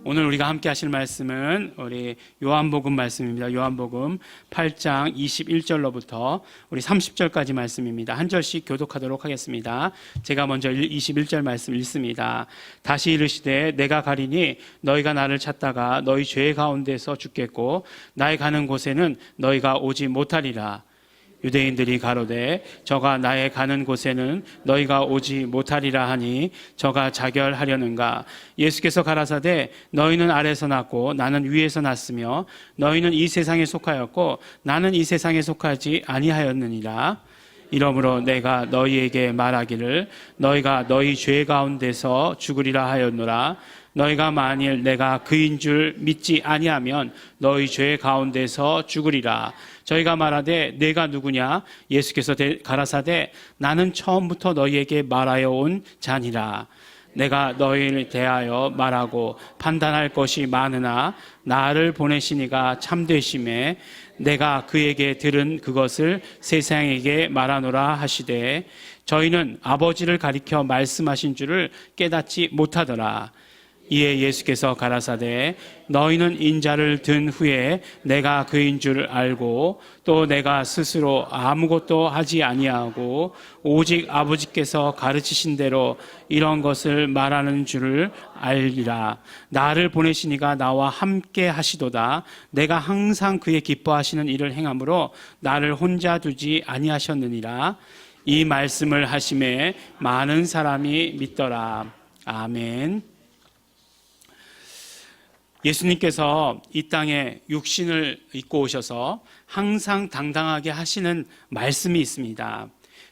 오늘 우리가 함께 하실 말씀은 우리 요한복음 말씀입니다. 요한복음 8장 21절로부터 우리 30절까지 말씀입니다. 한 절씩 교독하도록 하겠습니다. 제가 먼저 21절 말씀 읽습니다. 다시 이르시되 내가 가리니 너희가 나를 찾다가 너희 죄 가운데서 죽겠고 나의 가는 곳에는 너희가 오지 못하리라. 유대인들이 가로되 저가 나의 가는 곳에는 너희가 오지 못하리라 하니 저가 자결하려는가. 예수께서 가라사대 너희는 아래서 났고 나는 위에서 났으며 너희는 이 세상에 속하였고 나는 이 세상에 속하지 아니하였느니라. 이러므로 내가 너희에게 말하기를 너희가 너희 죄 가운데서 죽으리라 하였노라. 너희가 만일 내가 그인 줄 믿지 아니하면 너희 죄 가운데서 죽으리라. 저희가 말하되 내가 누구냐? 예수께서 가라사대 나는 처음부터 너희에게 말하여 온 자니라. 내가 너희를 대하여 말하고 판단할 것이 많으나 나를 보내시니가 참되심에 내가 그에게 들은 그것을 세상에게 말하노라 하시되 저희는 아버지를 가리켜 말씀하신 줄을 깨닫지 못하더라. 이에 예수께서 가라사대 너희는 인자를 든 후에 내가 그인 줄 알고 또 내가 스스로 아무것도 하지 아니하고 오직 아버지께서 가르치신 대로 이런 것을 말하는 줄을 알리라. 나를 보내시니가 나와 함께 하시도다. 내가 항상 그의 기뻐하시는 일을 행함으로 나를 혼자 두지 아니하셨느니라. 이 말씀을 하심에 많은 사람이 믿더라. 아멘. 예수님께서 이 땅에 육신을 입고 오셔서 항상 당당하게 하시는 말씀이 있습니다.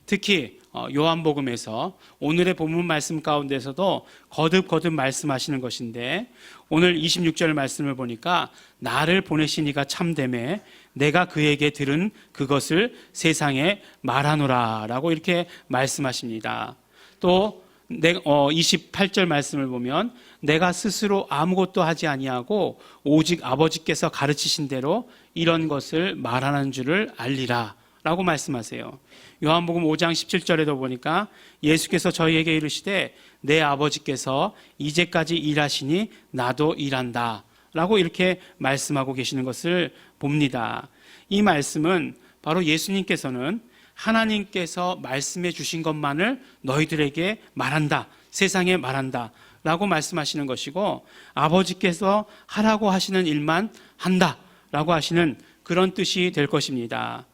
특히 요한복음에서 오늘의 본문 말씀 가운데서도 거듭거듭 말씀하시는 것인데 오늘 26절 말씀을 보니까 나를 보내신 이가 참되매 내가 그에게 들은 그것을 세상에 말하노라 라고 이렇게 말씀하십니다. 또 28절 말씀을 보면 내가 스스로 아무것도 하지 아니하고 오직 아버지께서 가르치신 대로 이런 것을 말하는 줄을 알리라 라고 말씀하세요. 요한복음 5장 17절에도 보니까 예수께서 저희에게 이르시되 내 아버지께서 이제까지 일하시니 나도 일한다 라고 이렇게 말씀하고 계시는 것을 봅니다. 이 말씀은 바로 예수님께서는 하나님께서 말씀해 주신 것만을 너희들에게 말한다, 세상에 말한다 라고 말씀하시는 것이고 아버지께서 하라고 하시는 일만 한다 라고 하시는 그런 뜻이 될 것입니다.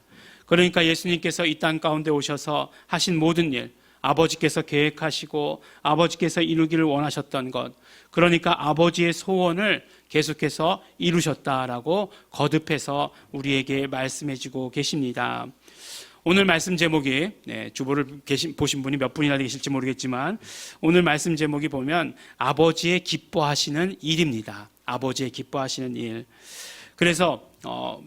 그러니까 예수님께서 이 땅 가운데 오셔서 하신 모든 일, 아버지께서 계획하시고 아버지께서 이루기를 원하셨던 것, 그러니까 아버지의 소원을 계속해서 이루셨다라고 거듭해서 우리에게 말씀해 주고 계십니다. 오늘 말씀 제목이 주보를 보신 분이 몇 분이나 계실지 모르겠지만 오늘 말씀 제목이 보면 아버지의 기뻐하시는 일입니다. 아버지의 기뻐하시는 일. 그래서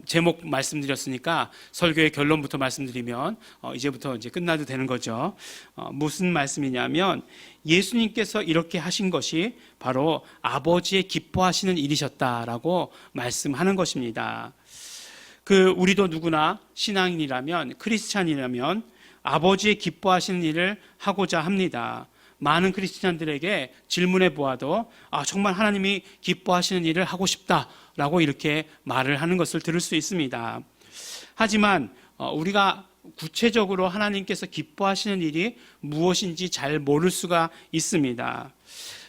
제목 말씀드렸으니까 설교의 결론부터 말씀드리면 이제부터 이제 끝나도 되는 거죠. 무슨 말씀이냐면 예수님께서 이렇게 하신 것이 바로 아버지의 기뻐하시는 일이셨다라고 말씀하는 것입니다. 우리도 누구나 신앙인이라면, 크리스찬이라면 아버지의 기뻐하시는 일을 하고자 합니다. 많은 크리스찬들에게 질문해 보아도 정말 하나님이 기뻐하시는 일을 하고 싶다라고 이렇게 말을 하는 것을 들을 수 있습니다. 하지만 우리가 구체적으로 하나님께서 기뻐하시는 일이 무엇인지 잘 모를 수가 있습니다.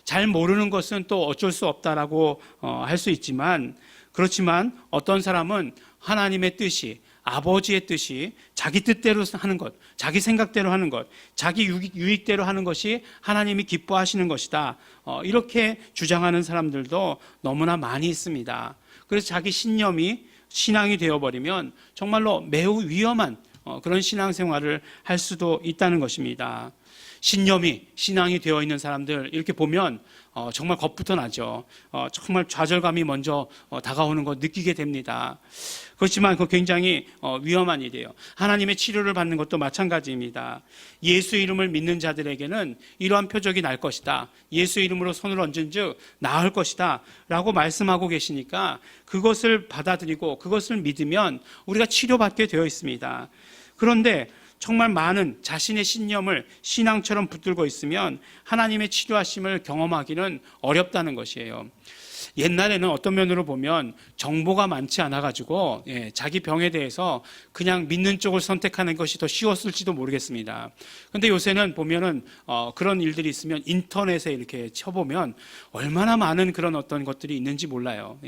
잘 모르는 것은 또 어쩔 수 없다라고 할 수 있지만 그렇지만 어떤 사람은 하나님의 뜻이, 아버지의 뜻이 자기 뜻대로 하는 것, 자기 생각대로 하는 것, 자기 유익대로 하는 것이 하나님이 기뻐하시는 것이다. 이렇게 주장하는 사람들도 너무나 많이 있습니다. 그래서 자기 신념이 신앙이 되어버리면 정말로 매우 위험한 그런 신앙생활을 할 수도 있다는 것입니다. 신념이 신앙이 되어 있는 사람들 이렇게 보면 정말 겁부터 나죠. 정말 좌절감이 먼저 다가오는 거 느끼게 됩니다. 그렇지만 그 굉장히 위험한 일이에요. 하나님의 치료를 받는 것도 마찬가지입니다. 예수 이름을 믿는 자들에게는 이러한 표적이 날 것이다. 예수 이름으로 손을 얹은 즉 나을 것이다 라고 말씀하고 계시니까 그것을 받아들이고 그것을 믿으면 우리가 치료받게 되어 있습니다. 그런데 정말 많은 자신의 신념을 신앙처럼 붙들고 있으면 하나님의 치료하심을 경험하기는 어렵다는 것이에요. 옛날에는 어떤 면으로 보면 정보가 많지 않아가지고 자기 병에 대해서 그냥 믿는 쪽을 선택하는 것이 더 쉬웠을지도 모르겠습니다. 근데 요새는 보면은 그런 일들이 있으면 인터넷에 이렇게 쳐보면 얼마나 많은 그런 어떤 것들이 있는지 몰라요.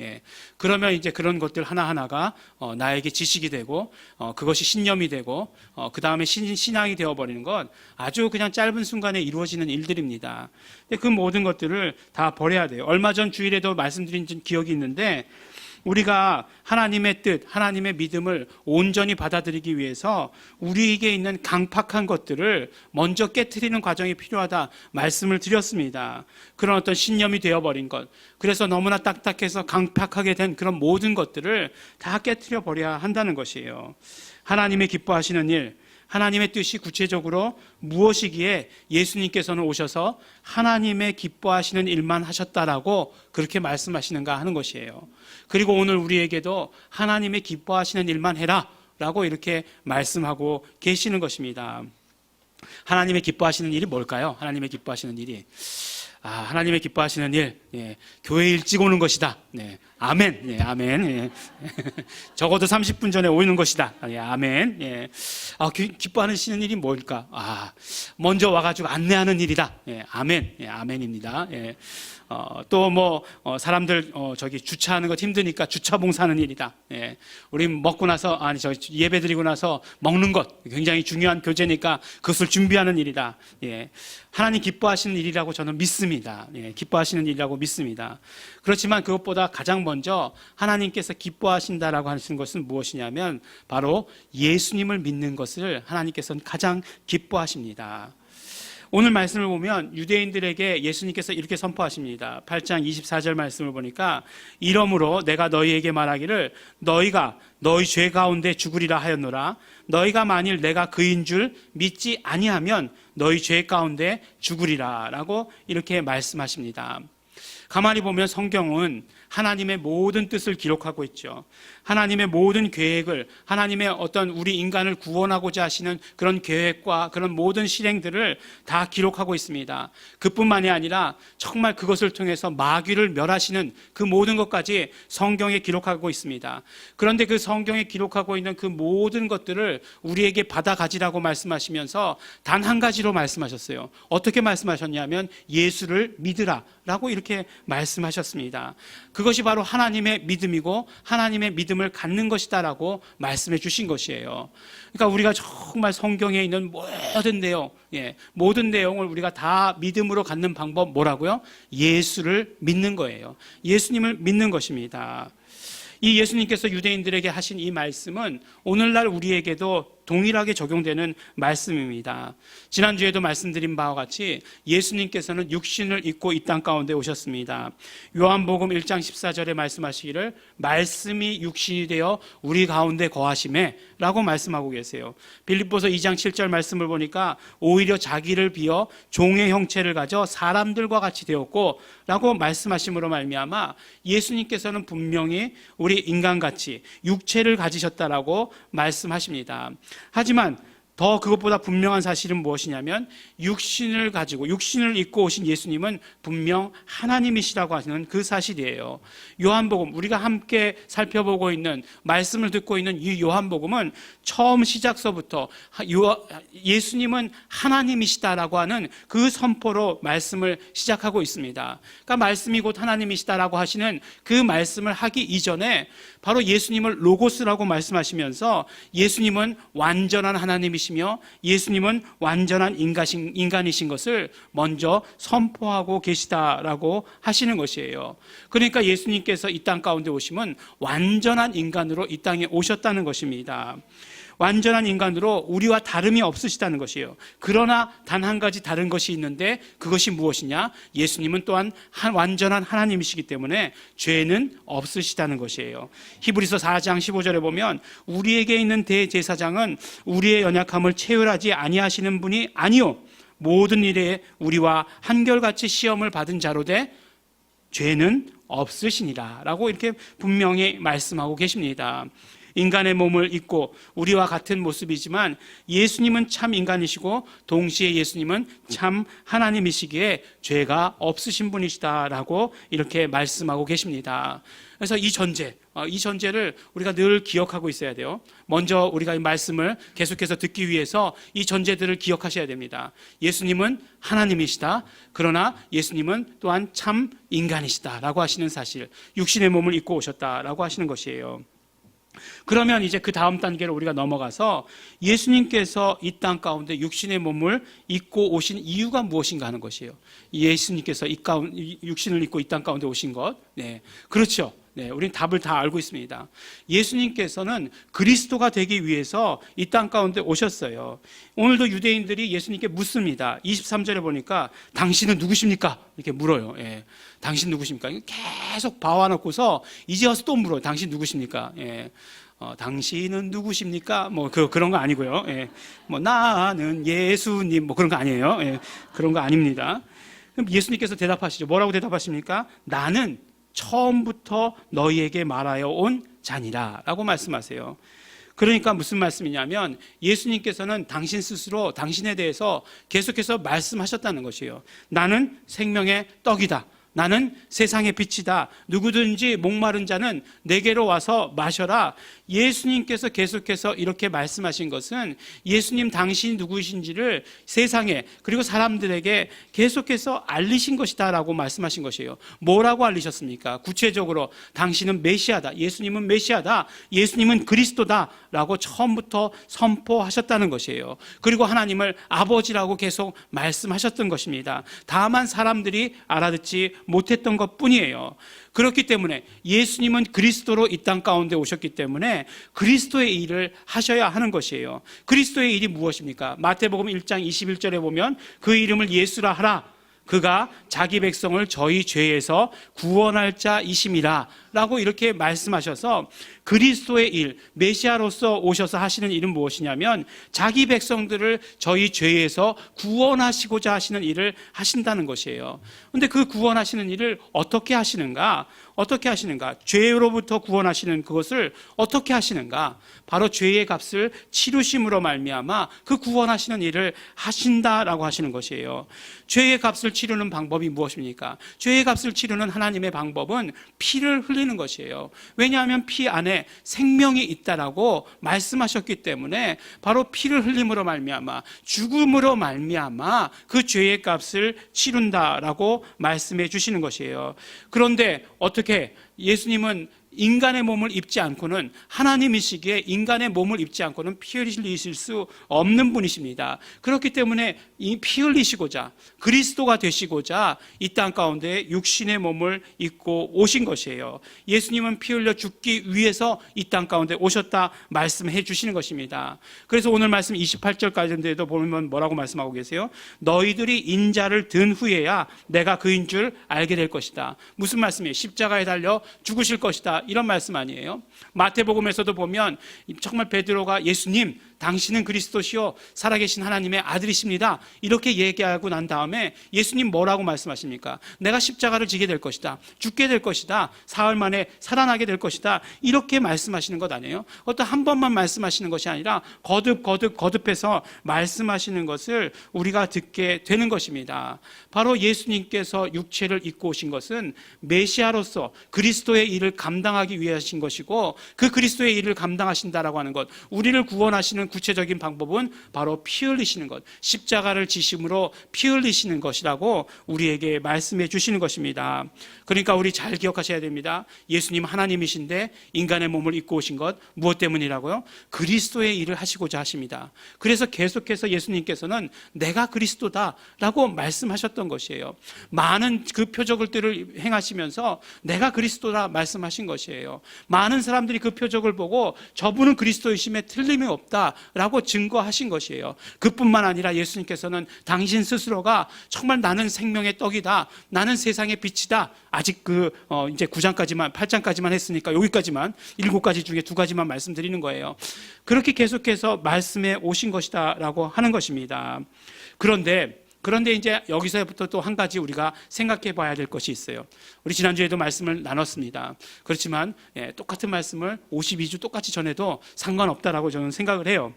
그러면 이제 그런 것들 하나하나가 나에게 지식이 되고 그것이 신념이 되고 그 다음에 신앙이 되어버리는 건 아주 그냥 짧은 순간에 이루어지는 일들입니다. 근데 그 모든 것들을 다 버려야 돼요. 얼마 전 주일에도 말씀드린 기억이 있는데 우리가 하나님의 뜻, 하나님의 믿음을 온전히 받아들이기 위해서 우리에게 있는 강팍한 것들을 먼저 깨트리는 과정이 필요하다 말씀을 드렸습니다. 그런 어떤 신념이 되어버린 것, 그래서 너무나 딱딱해서 강팍하게 된 그런 모든 것들을 다 깨트려 버려야 한다는 것이에요. 하나님의 기뻐하시는 일, 하나님의 뜻이 구체적으로 무엇이기에 예수님께서는 오셔서 하나님의 기뻐하시는 일만 하셨다라고 그렇게 말씀하시는가 하는 것이에요. 그리고 오늘 우리에게도 하나님의 기뻐하시는 일만 해라 라고 이렇게 말씀하고 계시는 것입니다. 하나님의 기뻐하시는 일이 뭘까요? 하나님의 기뻐하시는 일이 하나님의 기뻐하시는 일, 교회 일찍 오는 것이다. 아멘. 아멘. 적어도 30분 전에 오는 것이다. 아멘. 기뻐하시는 일이 뭘까? 먼저 와가지고 안내하는 일이다. 아멘. 아멘입니다. 또 사람들 주차하는 것 힘드니까 주차 봉사하는 일이다. 우리 먹고 나서 예배 드리고 나서 먹는 것 굉장히 중요한 교제니까 그것을 준비하는 일이다. 하나님 기뻐하시는 일이라고 저는 믿습니다. 기뻐하시는 일이라고 믿습니다. 그렇지만 그것보다 가장 먼저 하나님께서 기뻐하신다라고 하시는 것은 무엇이냐면 바로 예수님을 믿는 것을 하나님께서는 가장 기뻐하십니다. 오늘 말씀을 보면 유대인들에게 예수님께서 이렇게 선포하십니다. 8장 24절 말씀을 보니까 이러므로 내가 너희에게 말하기를 너희가 너희 죄 가운데 죽으리라 하였노라. 너희가 만일 내가 그인 줄 믿지 아니하면 너희 죄 가운데 죽으리라 라고 이렇게 말씀하십니다. 가만히 보면 성경은 하나님의 모든 뜻을 기록하고 있죠. 하나님의 모든 계획을, 하나님의 어떤 우리 인간을 구원하고자 하시는 그런 계획과 그런 모든 실행들을 다 기록하고 있습니다. 그뿐만이 아니라 정말 그것을 통해서 마귀를 멸하시는 그 모든 것까지 성경에 기록하고 있습니다. 그런데 그 성경에 기록하고 있는 그 모든 것들을 우리에게 받아 가지라고 말씀하시면서 단 한 가지로 말씀하셨어요. 어떻게 말씀하셨냐면 예수를 믿으라 라고 이렇게 말씀하셨습니다. 그것이 바로 하나님의 믿음이고 하나님의 믿음을 갖는 것이다라고 말씀해 주신 것이에요. 그러니까 우리가 정말 성경에 있는 모든 내용, 모든 내용을 우리가 다 믿음으로 갖는 방법 뭐라고요? 예수를 믿는 거예요. 예수님을 믿는 것입니다. 이 예수님께서 유대인들에게 하신 이 말씀은 오늘날 우리에게도 동일하게 적용되는 말씀입니다. 지난주에도 말씀드린 바와 같이 예수님께서는 육신을 입고 이 땅 가운데 오셨습니다. 요한복음 1장 14절에 말씀하시기를 말씀이 육신이 되어 우리 가운데 거하시매 라고 말씀하고 계세요. 빌립보서 2장 7절 말씀을 보니까 오히려 자기를 비어 종의 형체를 가져 사람들과 같이 되었고 라고 말씀하심으로 말미암아 예수님께서는 분명히 우리 인간같이 육체를 가지셨다라고 말씀하십니다. 하지만 더 그것보다 분명한 사실은 무엇이냐면 육신을 입고 오신 예수님은 분명 하나님이시라고 하시는 그 사실이에요. 요한복음, 우리가 함께 살펴보고 있는 말씀을 듣고 있는 이 요한복음은 처음 시작서부터 예수님은 하나님이시다라고 하는 그 선포로 말씀을 시작하고 있습니다. 그러니까 말씀이 곧 하나님이시다라고 하시는 그 말씀을 하기 이전에 바로 예수님을 로고스라고 말씀하시면서 예수님은 완전한 하나님이시며 예수님은 완전한 인간이신 것을 먼저 선포하고 계시다라고 하시는 것이에요. 그러니까 예수님께서 이 땅 가운데 오심은 완전한 인간으로 이 땅에 오셨다는 것입니다. 완전한 인간으로 우리와 다름이 없으시다는 것이에요. 그러나 단 한 가지 다른 것이 있는데 그것이 무엇이냐? 예수님은 또한 완전한 하나님이시기 때문에 죄는 없으시다는 것이에요. 히브리서 4장 15절에 보면 우리에게 있는 대제사장은 우리의 연약함을 체휼하지 아니하시는 분이 아니요 모든 일에 우리와 한결같이 시험을 받은 자로되 죄는 없으시니라 라고 이렇게 분명히 말씀하고 계십니다. 인간의 몸을 입고 우리와 같은 모습이지만 예수님은 참 인간이시고 동시에 예수님은 참 하나님이시기에 죄가 없으신 분이시다라고 이렇게 말씀하고 계십니다. 그래서 이 전제를 우리가 늘 기억하고 있어야 돼요. 먼저 우리가 이 말씀을 계속해서 듣기 위해서 이 전제들을 기억하셔야 됩니다. 예수님은 하나님이시다. 그러나 예수님은 또한 참 인간이시다라고 하시는 사실, 육신의 몸을 입고 오셨다라고 하시는 것이에요. 그러면 이제 그 다음 단계로 우리가 넘어가서 예수님께서 이 땅 가운데 육신의 몸을 입고 오신 이유가 무엇인가 하는 것이에요. 예수님께서 육신을 입고 이 땅 가운데 오신 것. 네, 그렇죠. 네, 우리는 답을 다 알고 있습니다. 예수님께서는 그리스도가 되기 위해서 이 땅 가운데 오셨어요. 오늘도 유대인들이 예수님께 묻습니다. 23절에 보니까 당신은 누구십니까? 이렇게 물어요. 예, 당신 누구십니까? 계속 봐와놓고서 이제 와서 또 물어요. 당신 누구십니까? 예, 당신은 누구십니까? 뭐 그런 거 아니고요. 예, 뭐 나는 예수님 뭐 그런 거 아니에요. 예, 그런 거 아닙니다. 그럼 예수님께서 대답하시죠. 뭐라고 대답하십니까? 나는 처음부터 너희에게 말하여 온 자니라 라고 말씀하세요. 그러니까 무슨 말씀이냐면 예수님께서는 당신 스스로 당신에 대해서 계속해서 말씀하셨다는 것이에요. 나는 생명의 떡이다. 나는 세상의 빛이다. 누구든지 목마른 자는 내게로 와서 마셔라. 예수님께서 계속해서 이렇게 말씀하신 것은 예수님 당신이 누구이신지를 세상에 그리고 사람들에게 계속해서 알리신 것이다 라고 말씀하신 것이에요. 뭐라고 알리셨습니까? 구체적으로 당신은 메시아다. 예수님은 메시아다. 예수님은 그리스도다 라고 처음부터 선포하셨다는 것이에요. 그리고 하나님을 아버지라고 계속 말씀하셨던 것입니다. 다만 사람들이 알아듣지 못했던 것뿐이에요. 그렇기 때문에 예수님은 그리스도로 이 땅 가운데 오셨기 때문에 그리스도의 일을 하셔야 하는 것이에요. 그리스도의 일이 무엇입니까? 마태복음 1장 21절에 보면 그 이름을 예수라 하라. 그가 자기 백성을 저희 죄에서 구원할 자이심이라 라고 이렇게 말씀하셔서 그리스도의 일, 메시아로서 오셔서 하시는 일은 무엇이냐면 자기 백성들을 저희 죄에서 구원하시고자 하시는 일을 하신다는 것이에요. 그런데 그 구원하시는 일을 어떻게 하시는가? 어떻게 하시는가? 죄로부터 구원하시는 그것을 어떻게 하시는가? 바로 죄의 값을 치르심으로 말미암아 그 구원하시는 일을 하신다라고 하시는 것이에요. 죄의 값을 치르는 방법이 무엇입니까? 죄의 값을 치르는 하나님의 방법은 피를 흘리는 것이에요. 왜냐하면 피 안에 생명이 있다라고 말씀하셨기 때문에 바로 피를 흘림으로 말미암아 죽음으로 말미암아 그 죄의 값을 치른다라고 말씀해 주시는 것이에요. 그런데 어떻게 예수님은 인간의 몸을 입지 않고는 하나님이시기에 인간의 몸을 입지 않고는 피 흘리실 수 없는 분이십니다. 그렇기 때문에 이 피 흘리시고자 그리스도가 되시고자 이 땅 가운데 육신의 몸을 입고 오신 것이에요. 예수님은 피 흘려 죽기 위해서 이 땅 가운데 오셨다 말씀해 주시는 것입니다. 그래서 오늘 말씀 28절까지인데도 보면 뭐라고 말씀하고 계세요? 너희들이 인자를 든 후에야 내가 그인 줄 알게 될 것이다. 무슨 말씀이에요? 십자가에 달려 죽으실 것이다. 이런 말씀 아니에요? 마태복음에서도 보면 정말 베드로가 예수님 당신은 그리스도시요 살아계신 하나님의 아들이십니다. 이렇게 얘기하고 난 다음에 예수님 뭐라고 말씀하십니까? 내가 십자가를 지게 될 것이다. 죽게 될 것이다. 사흘 만에 살아나게 될 것이다. 이렇게 말씀하시는 것 아니에요? 어떤 한 번만 말씀하시는 것이 아니라 거듭해서 말씀하시는 것을 우리가 듣게 되는 것입니다. 바로 예수님께서 육체를 입고 오신 것은 메시아로서 그리스도의 일을 감당하기 위해 하신 것이고 그 그리스도의 일을 감당하신다라고 하는 것, 우리를 구원하시는 구체적인 방법은 바로 피 흘리시는 것, 십자가를 지심으로 피 흘리시는 것이라고 우리에게 말씀해 주시는 것입니다. 그러니까 우리 잘 기억하셔야 됩니다. 예수님 하나님이신데 인간의 몸을 입고 오신 것 무엇 때문이라고요? 그리스도의 일을 하시고자 하십니다. 그래서 계속해서 예수님께서는 내가 그리스도다라고 말씀하셨던 것이에요. 많은 그 표적들을 행하시면서 내가 그리스도다 말씀하신 것이에요. 많은 사람들이 그 표적을 보고 저분은 그리스도이심에 틀림이 없다라고 증거하신 것이에요. 그뿐만 아니라 예수님께서는 당신 스스로가 정말 나는 생명의 떡이다. 나는 세상의 빛이다. 아직 이제 9장까지만 8장까지만 했으니까 여기까지만 7가지 중에 2가지만 말씀드리는 거예요. 그렇게 계속해서 말씀해 오신 것이다라고 하는 것입니다. 그런데 그런데 이제 여기서부터 또 한 가지 우리가 생각해 봐야 될 것이 있어요. 우리 지난주에도 말씀을 나눴습니다. 그렇지만 똑같은 말씀을 52주 똑같이 전해도 상관없다라고 저는 생각을 해요.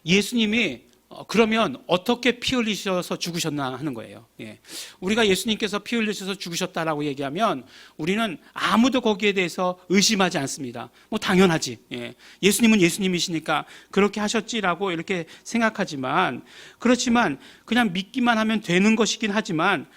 예수님이 그러면 어떻게 피 흘리셔서 죽으셨나 하는 거예요. 우리가 예수님께서 피 흘리셔서 죽으셨다라고 얘기하면 우리는 아무도 거기에 대해서 의심하지 않습니다. 뭐 당연하지. 예수님은 예수님이시니까 그렇게 하셨지라고 이렇게 생각하지만, 그렇지만 그냥 믿기만 하면 되는 것이긴 하지만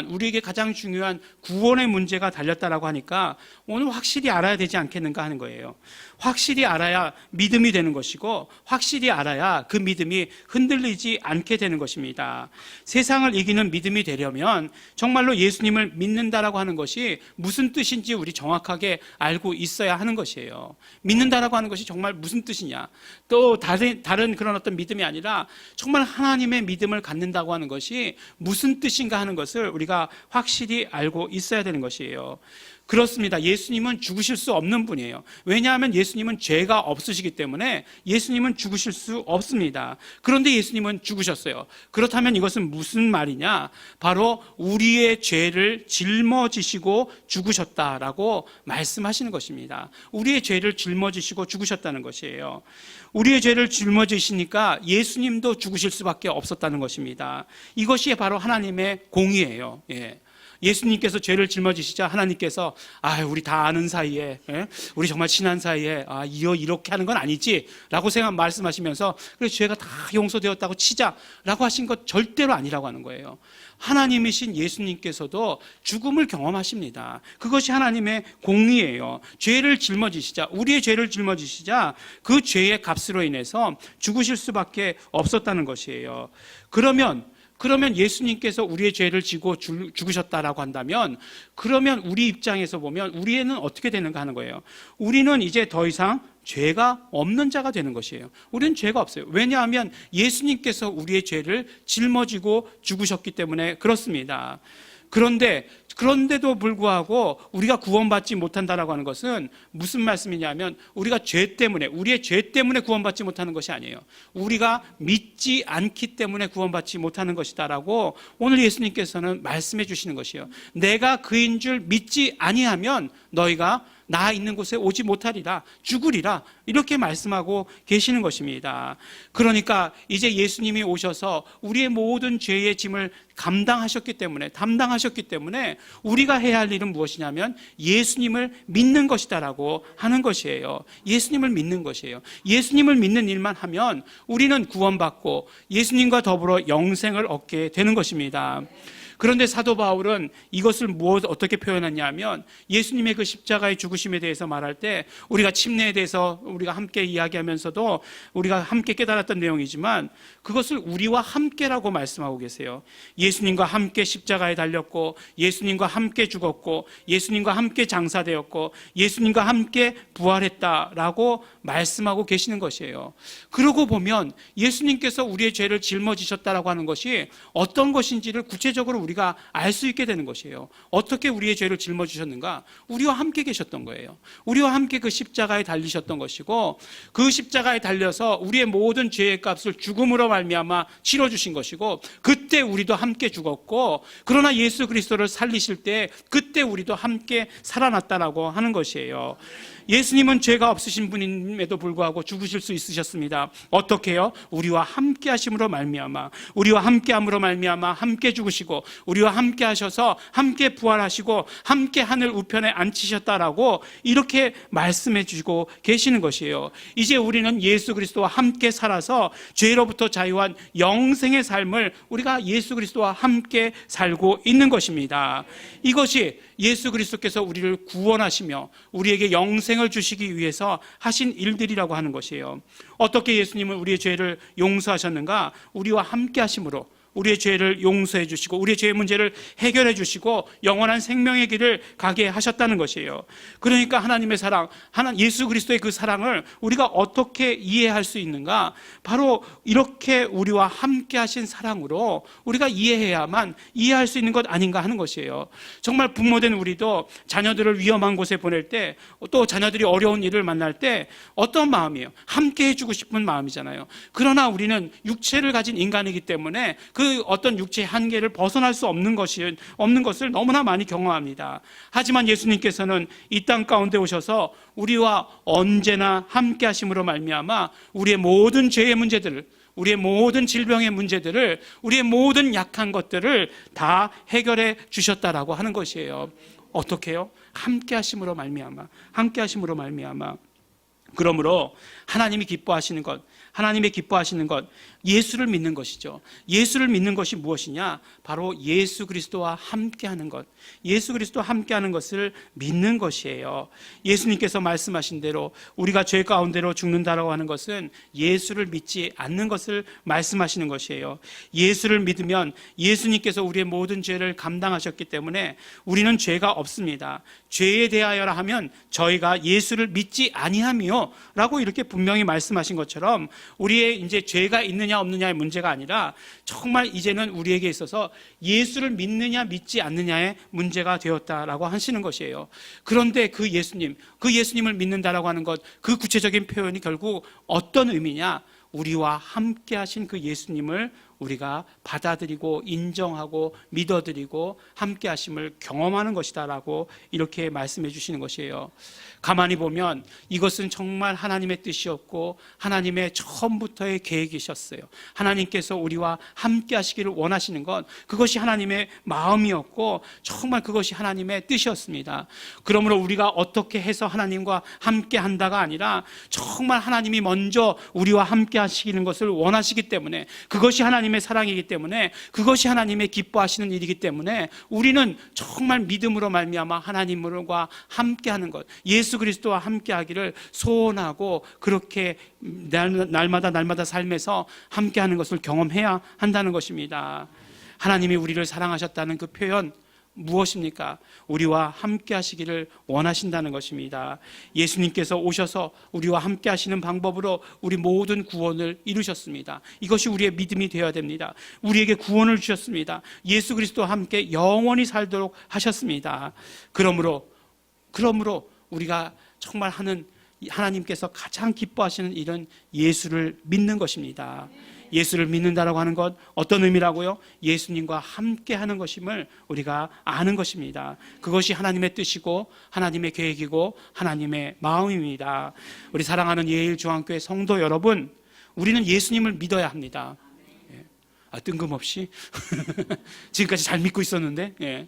우리에게 가장 중요한 구원의 문제가 달렸다라고 하니까 오늘 확실히 알아야 되지 않겠는가 하는 거예요. 확실히 알아야 믿음이 되는 것이고, 확실히 알아야 그 믿음이 흔들리지 않게 되는 것입니다. 세상을 이기는 믿음이 되려면 정말로 예수님을 믿는다라고 하는 것이 무슨 뜻인지 우리 정확하게 알고 있어야 하는 것이에요. 믿는다라고 하는 것이 정말 무슨 뜻이냐, 또 다른 그런 어떤 믿음이 아니라 정말 하나님의 믿음을 갖는다고 하는 것이 무슨 뜻인가 하는 것을 우리가 확실히 알고 있어야 되는 것이에요. 그렇습니다. 예수님은 죽으실 수 없는 분이에요. 왜냐하면 예수님은 죄가 없으시기 때문에 예수님은 죽으실 수 없습니다. 그런데 예수님은 죽으셨어요. 그렇다면 이것은 무슨 말이냐? 바로 우리의 죄를 짊어지시고 죽으셨다라고 말씀하시는 것입니다. 우리의 죄를 짊어지시고 죽으셨다는 것이에요. 우리의 죄를 짊어지시니까 예수님도 죽으실 수밖에 없었다는 것입니다. 이것이 바로 하나님의 공의예요. 예수님께서 죄를 짊어지시자 하나님께서 우리 다 아는 사이에, 우리 정말 친한 사이에 이렇게 하는 건 아니지 라고 말씀하시면서 그래 죄가 다 용서되었다고 치자라고 하신 것 절대로 아니라고 하는 거예요. 하나님이신 예수님께서도 죽음을 경험하십니다. 그것이 하나님의 공의예요. 우리의 죄를 짊어지시자 그 죄의 값으로 인해서 죽으실 수밖에 없었다는 것이에요. 그러면 예수님께서 우리의 죄를 지고 죽으셨다라고 한다면, 그러면 우리 입장에서 보면 우리는 어떻게 되는가 하는 거예요. 우리는 이제 더 이상 죄가 없는 자가 되는 것이에요. 우리는 죄가 없어요. 왜냐하면 예수님께서 우리의 죄를 짊어지고 죽으셨기 때문에 그렇습니다. 그런데도 불구하고 우리가 구원받지 못한다라고 하는 것은 무슨 말씀이냐면, 우리의 죄 때문에 구원받지 못하는 것이 아니에요. 우리가 믿지 않기 때문에 구원받지 못하는 것이다라고 오늘 예수님께서는 말씀해 주시는 것이에요. 내가 그인 줄 믿지 아니하면 너희가 나 있는 곳에 오지 못하리라, 죽으리라, 이렇게 말씀하고 계시는 것입니다. 그러니까 이제 예수님이 오셔서 우리의 모든 죄의 짐을 담당하셨기 때문에 우리가 해야 할 일은 무엇이냐면 예수님을 믿는 것이다라고 하는 것이에요. 예수님을 믿는 것이에요. 예수님을 믿는 일만 하면 우리는 구원받고 예수님과 더불어 영생을 얻게 되는 것입니다. 그런데 사도 바울은 이것을 어떻게 표현하냐면, 예수님의 그 십자가의 죽으심에 대해서 말할 때 우리가 침례에 대해서 우리가 함께 이야기하면서도 우리가 함께 깨달았던 내용이지만 그것을 우리와 함께라고 말씀하고 계세요. 예수님과 함께 십자가에 달렸고, 예수님과 함께 죽었고, 예수님과 함께 장사되었고, 예수님과 함께 부활했다라고 말씀하고 계시는 것이에요. 그러고 보면 예수님께서 우리의 죄를 짊어지셨다라고 하는 것이 어떤 것인지를 구체적으로 우리가 알 수 있게 되는 것이에요. 어떻게 우리의 죄를 짊어지셨는가? 우리와 함께 계셨던 거예요. 우리와 함께 그 십자가에 달리셨던 것이고, 그 십자가에 달려서 우리의 모든 죄의 값을 죽음으로 말미암아 치러주신 것이고, 그때 우리도 함께 죽었고, 그러나 예수 그리스도를 살리실 때 그때 우리도 함께 살아났다라고 하는 것이에요. 예수님은 죄가 없으신 분임에도 불구하고 죽으실 수 있으셨습니다. 어떻게요? 우리와 함께 하심으로 말미암아, 우리와 함께 함으로 말미암아 함께 죽으시고, 우리와 함께 하셔서 함께 부활하시고 함께 하늘 우편에 앉히셨다라고 이렇게 말씀해 주시고 계시는 것이에요. 이제 우리는 예수 그리스도와 함께 살아서 죄로부터 자유한 영생의 삶을 우리가 예수 그리스도와 함께 살고 있는 것입니다. 이것이 예수 그리스도께서 우리를 구원하시며 우리에게 영생을 주시기 위해서 하신 일들이라고 하는 것이에요. 어떻게 예수님은 우리의 죄를 용서하셨는가? 우리와 함께 하심으로, 우리의 죄를 용서해 주시고 우리의 죄의 문제를 해결해 주시고 영원한 생명의 길을 가게 하셨다는 것이에요. 그러니까 하나님의 사랑, 예수 그리스도의 그 사랑을 우리가 어떻게 이해할 수 있는가? 바로 이렇게 우리와 함께 하신 사랑으로 우리가 이해해야만 이해할 수 있는 것 아닌가 하는 것이에요. 정말 부모된 우리도 자녀들을 위험한 곳에 보낼 때, 또 자녀들이 어려운 일을 만날 때 어떤 마음이에요? 함께 해주고 싶은 마음이잖아요. 그러나 우리는 육체를 가진 인간이기 때문에 그 어떤 육체의 한계를 벗어날 수 없는 것을 너무나 많이 경험합니다. 하지만 예수님께서는 이 땅 가운데 오셔서 우리와 언제나 함께 하심으로 말미암아 우리의 모든 죄의 문제들을, 우리의 모든 질병의 문제들을, 우리의 모든 약한 것들을 다 해결해 주셨다라고 하는 것이에요. 어떻게요? 함께 하심으로 말미암아, 함께 하심으로 말미암아. 그러므로 하나님이 기뻐하시는 것, 하나님의 기뻐하시는 것, 예수를 믿는 것이죠. 예수를 믿는 것이 무엇이냐? 바로 예수 그리스도와 함께하는 것, 예수 그리스도와 함께하는 것을 믿는 것이에요. 예수님께서 말씀하신 대로 우리가 죄 가운데로 죽는다라고 하는 것은 예수를 믿지 않는 것을 말씀하시는 것이에요. 예수를 믿으면 예수님께서 우리의 모든 죄를 감당하셨기 때문에 우리는 죄가 없습니다. 죄에 대하여라 하면 저희가 예수를 믿지 아니하며 라고 이렇게 분명히 말씀하신 것처럼 우리의 이제 죄가 있느냐 없느냐의 문제가 아니라 정말 이제는 우리에게 있어서 예수를 믿느냐 믿지 않느냐의 문제가 되었다라고 하시는 것이에요. 그런데 그 예수님을 믿는다라고 하는 것, 그 구체적인 표현이 결국 어떤 의미냐? 우리와 함께 하신 그 예수님을 우리가 받아들이고 인정하고 믿어드리고 함께 하심을 경험하는 것이다라고 이렇게 말씀해 주시는 것이에요. 가만히 보면 이것은 정말 하나님의 뜻이었고 하나님의 처음부터의 계획이셨어요. 하나님께서 우리와 함께 하시기를 원하시는 것, 그것이 하나님의 마음이었고 정말 그것이 하나님의 뜻이었습니다. 그러므로 우리가 어떻게 해서 하나님과 함께 한다가 아니라 정말 하나님이 먼저 우리와 함께 하시는 것을 원하시기 때문에, 그것이 하나님의 사랑이기 때문에, 그것이 하나님의 기뻐하시는 일이기 때문에 우리는 정말 믿음으로 말미암아 하나님과 함께하는 것, 예수 그리스도와 함께하기를 소원하고 그렇게 날마다 삶에서 함께하는 것을 경험해야 한다는 것입니다. 하나님이 우리를 사랑하셨다는 그 표현 무엇입니까? 우리와 함께 하시기를 원하신다는 것입니다. 예수님께서 오셔서 우리와 함께 하시는 방법으로 우리 모든 구원을 이루셨습니다. 이것이 우리의 믿음이 되어야 됩니다. 우리에게 구원을 주셨습니다. 예수 그리스도와 함께 영원히 살도록 하셨습니다. 그러므로 우리가 정말 하나님께서 가장 기뻐하시는 일은 예수를 믿는 것입니다. 예수를 믿는다라고 하는 것, 어떤 의미라고요? 예수님과 함께 하는 것임을 우리가 아는 것입니다. 그것이 하나님의 뜻이고 하나님의 계획이고 하나님의 마음입니다. 우리 사랑하는 예일중앙교회 성도 여러분, 우리는 예수님을 믿어야 합니다. 뜬금없이 지금까지 잘 믿고 있었는데,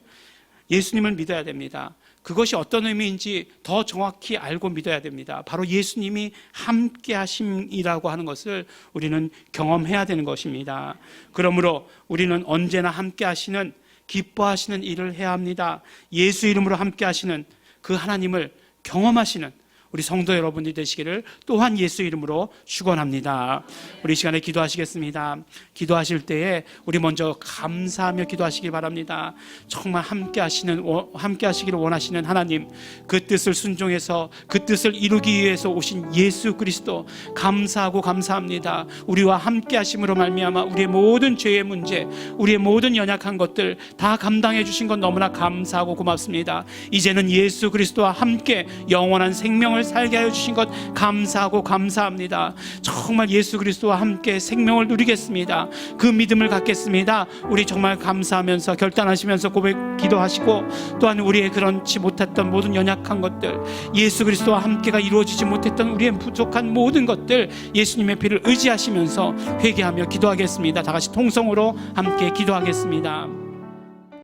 예수님을 믿어야 됩니다. 그것이 어떤 의미인지 더 정확히 알고 믿어야 됩니다. 바로 예수님이 함께 하심이라고 하는 것을 우리는 경험해야 되는 것입니다. 그러므로 우리는 언제나 함께 하시는, 기뻐하시는 일을 해야 합니다. 예수 이름으로 함께 하시는 그 하나님을 경험하시는 우리 성도 여러분이 되시기를 또한 예수 이름으로 축원합니다. 우리 이 시간에 기도하시겠습니다. 기도하실 때에 우리 먼저 감사하며 기도하시기 바랍니다. 정말 함께 하시기를 원하시는 하나님, 그 뜻을 순종해서 그 뜻을 이루기 위해서 오신 예수 그리스도 감사하고 감사합니다. 우리와 함께 하심으로 말미암아 우리의 모든 죄의 문제, 우리의 모든 연약한 것들 다 감당해 주신 것 너무나 감사하고 고맙습니다. 이제는 예수 그리스도와 함께 영원한 생명을 살게 하여 주신 것 감사하고 감사합니다. 정말 예수 그리스도와 함께 생명을 누리겠습니다. 그 믿음을 갖겠습니다. 우리 정말 감사하면서 결단하시면서 기도하시고, 또한 우리의 그렇지 못했던 모든 연약한 것들, 예수 그리스도와 함께가 이루어지지 못했던 우리의 부족한 모든 것들, 예수님의 피를 의지하시면서 회개하며 기도하겠습니다. 다 같이 통성으로 함께 기도하겠습니다.